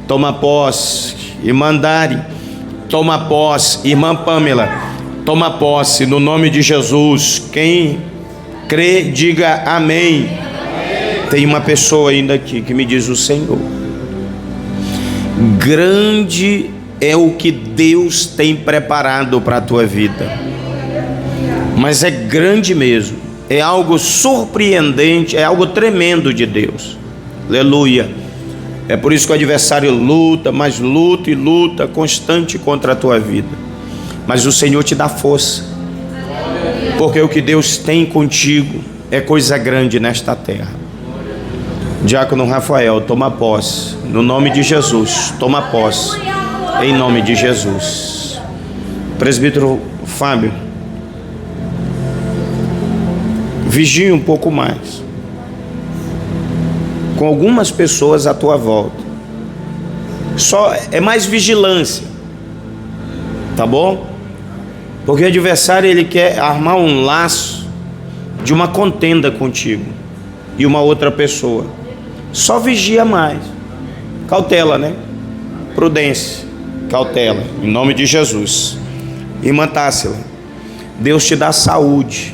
toma posse. Irmã Dari, toma posse. Irmã Pamela, toma posse, no nome de Jesus. Quem crê, diga amém. Tem uma pessoa ainda aqui que me diz o Senhor: grande é o que Deus tem preparado para a tua vida. Mas é grande mesmo, é algo surpreendente, é algo tremendo de Deus. Aleluia. É por isso que o adversário luta, mas luta e luta constante contra a tua vida. Mas o Senhor te dá força, porque o que Deus tem contigo é coisa grande nesta terra. Diácono Rafael, toma posse, no nome de Jesus, toma posse, em nome de Jesus. Presbítero Fábio, vigie um pouco mais, com algumas pessoas à tua volta, só é mais vigilância, tá bom? Porque o adversário, ele quer armar um laço de uma contenda contigo e uma outra pessoa. Só vigia mais. Cautela, né? Prudência, cautela, em nome de Jesus. Irmã Tássila, Deus te dá saúde,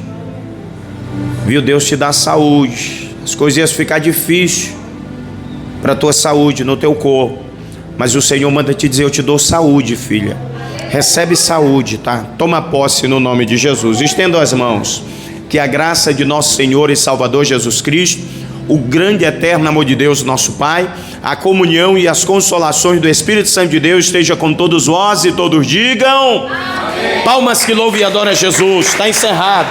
viu? Deus te dá saúde. As coisas iam ficar difíceis para a tua saúde, no teu corpo, mas o Senhor manda te dizer: eu te dou saúde, filha. Recebe saúde, tá? Toma posse no nome de Jesus. Estenda as mãos. Que a graça de nosso Senhor e Salvador Jesus Cristo, o grande e eterno amor de Deus, nosso Pai, a comunhão e as consolações do Espírito Santo de Deus esteja com todos vós, e todos digam amém. Palmas que louve e adora Jesus. Está encerrado.